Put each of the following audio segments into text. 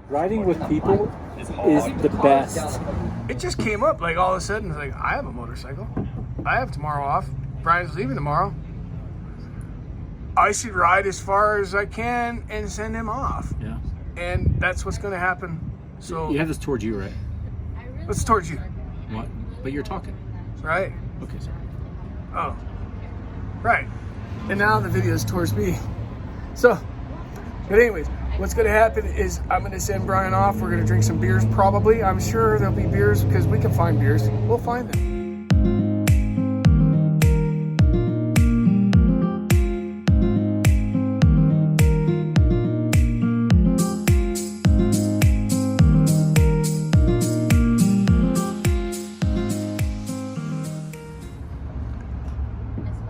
Riding with people is the best. It just came up like all of a sudden. It's like, I have a motorcycle. I have tomorrow off. Brian's leaving tomorrow. I should ride as far as I can and send him off. Yeah. And that's what's going to happen. So You have this towards you, right? it's towards you, What? But you're talking. right? Okay, sorry. Oh, right. And now the video is towards me. So, but anyways, what's going to happen is I'm going to send Brian off. We're going to drink some beers probably. I'm sure there'll be beers because we can find beers. We'll find them.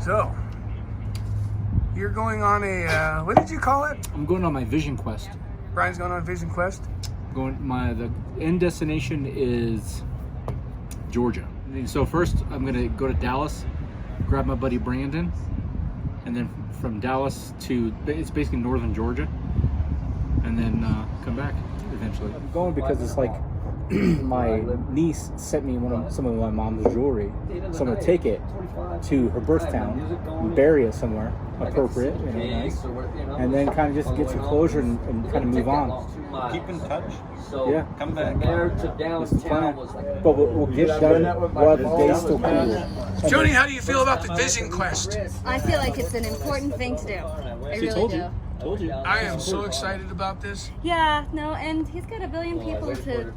So, you're going on a, what did you call it? I'm going on my vision quest. Brian's going on a vision quest. The end destination is Georgia. So first I'm gonna go to Dallas, grab my buddy Brandon, and then from Dallas to, it's basically northern Georgia, and then come back eventually. I'm going because it's like my niece sent me some of my mom's jewelry, so I'm gonna take it to her birth town, bury it somewhere appropriate, nice, and then kind of just get some closure and kind of move on. Keep in touch. Yeah, Come back. that's the plan. But we'll get done while the day's still cool. Joni, how do you feel about the vision quest? I feel like it's an important thing to do. I really do. Told you. I am so excited about this. Yeah, no, and he's got a billion people to,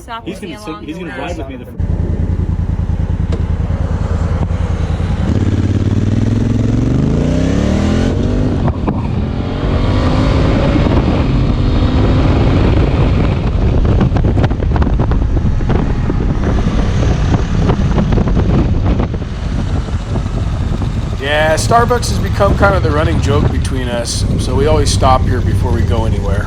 stop with me along He's the gonna way. ride with me. Yeah, Starbucks has become kind of the running joke between us, so we always stop here before we go anywhere.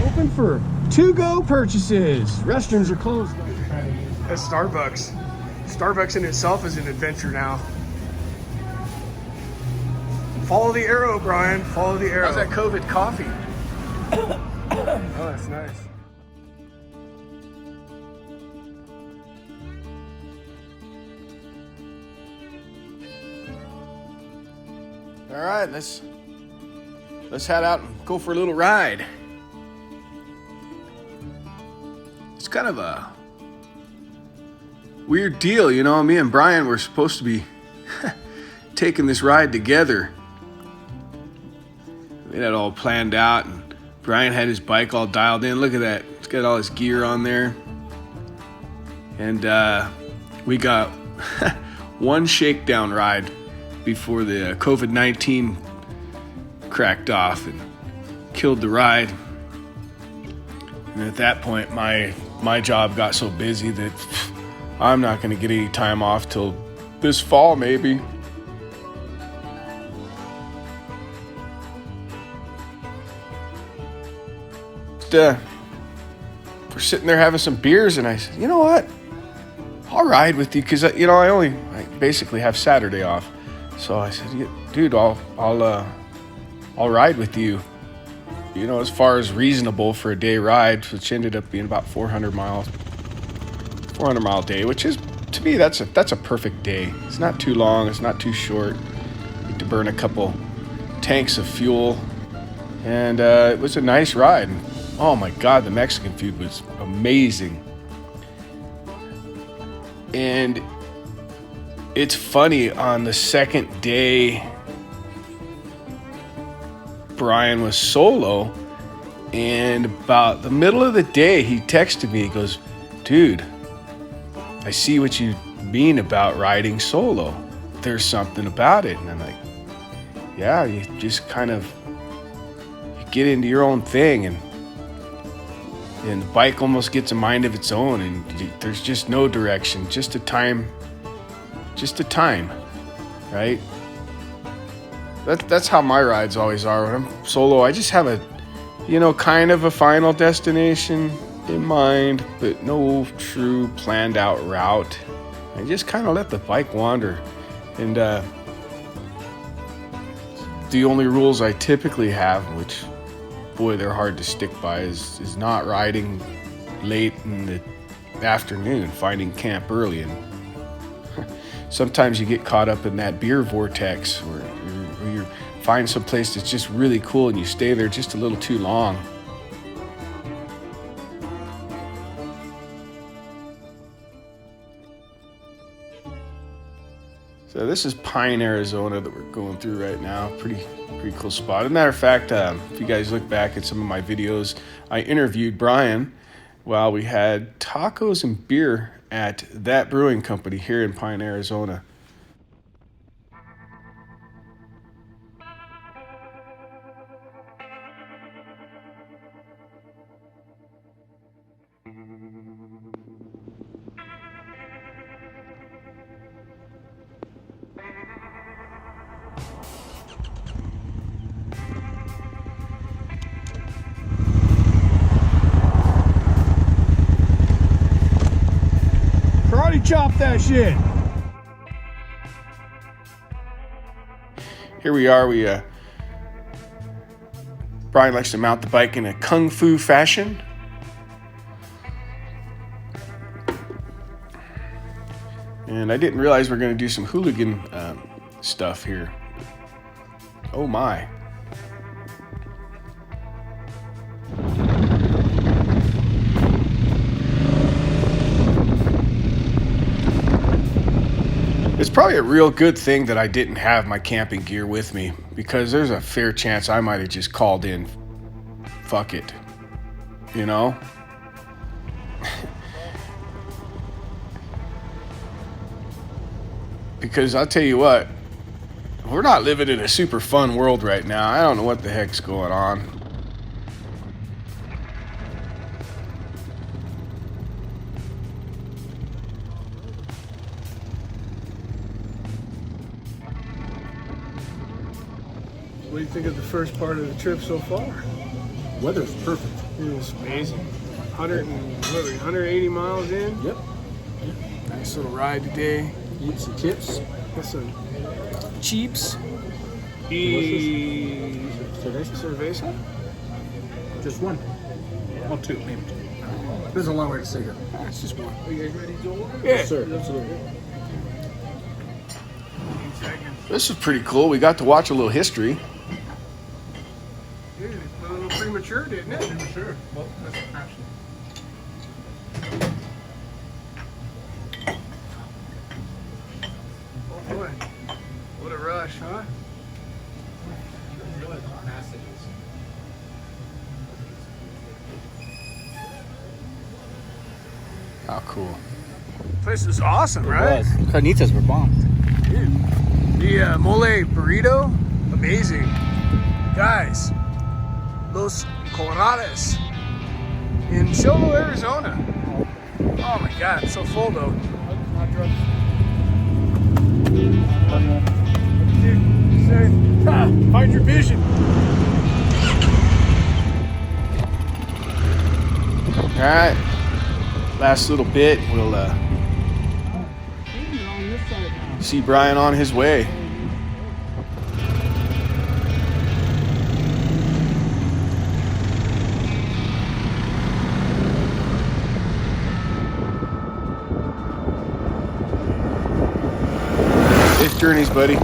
Open for to-go purchases. Restrooms are closed. That's Starbucks. Starbucks in itself is an adventure now. Follow the arrow, Brian. Follow the arrow. How's that COVID coffee? Oh, that's nice. All right, let's head out and go for a little ride. It's kind of a weird deal, me and Brian were supposed to be taking this ride together. We had it all planned out, and Brian had his bike all dialed in. Look at that. He's got all his gear on there. And we got one shakedown ride before the COVID-19 cracked off and killed the ride. And at that point, my job got so busy that I'm not going to get any time off till this fall, maybe. We're sitting there having some beers, and I said, you know what? I'll ride with you because I basically have Saturday off. So I said, dude, I'll ride with you. As far as reasonable for a day ride, which ended up being about 400 mile day, which is, to me, that's a perfect day. It's not too long, it's not too short. You get to burn a couple tanks of fuel, and it was a nice ride. Oh my God, the Mexican food was amazing. And it's funny, on the second day, Brian was solo, and about the middle of the day, he texted me. He goes, dude, I see what you mean about riding solo. There's something about it. And I'm like, yeah, you just kind of you get into your own thing, and the bike almost gets a mind of its own, and there's just no direction, just a time, right? That's how my rides always are. When I'm solo, I just have a, kind of a final destination in mind, but no true planned out route. I just kind of let the bike wander. And the only rules I typically have, which, boy, they're hard to stick by, is not riding late in the afternoon, finding camp early. And sometimes you get caught up in that beer vortex, or you find some place that's just really cool and you stay there just a little too long. So this is Pine, Arizona that we're going through right now. Pretty cool spot. As a matter of fact, if you guys look back at some of my videos, I interviewed Brian while we had tacos and beer at that brewing company here in Pine, Arizona. Karate chop that shit. Here we are. Brian likes to mount the bike in a kung fu fashion. And I didn't realize we're going to do some hooligan stuff here. Oh my. It's probably a real good thing that I didn't have my camping gear with me, because there's a fair chance I might have just called in, fuck it, you know? Because I'll tell you what, we're not living in a super fun world right now. I don't know what the heck's going on. What do you think of the first part of the trip so far? Weather's perfect. It was amazing. 180 miles in. Yep. Nice little ride today. Eat some chips. Got some cheeps. Cerveza? Just one. Well, two, maybe two. There's a long way to say here. It's just one. Are you guys ready to order? Yeah. Yes, sir. Absolutely. This is pretty cool. We got to watch a little history. Dude, it went a little premature, didn't it? Sure. Well, that's actually. Oh boy. What a rush, huh? How cool. Place is awesome, right? Carnitas were bomb. Dude, the mole burrito, amazing. Guys, Los Colorados in Cholo, Arizona. Oh my God, it's so full though. Find your vision. All right, last little bit. We'll see Brian on his way. Safe journeys, buddy.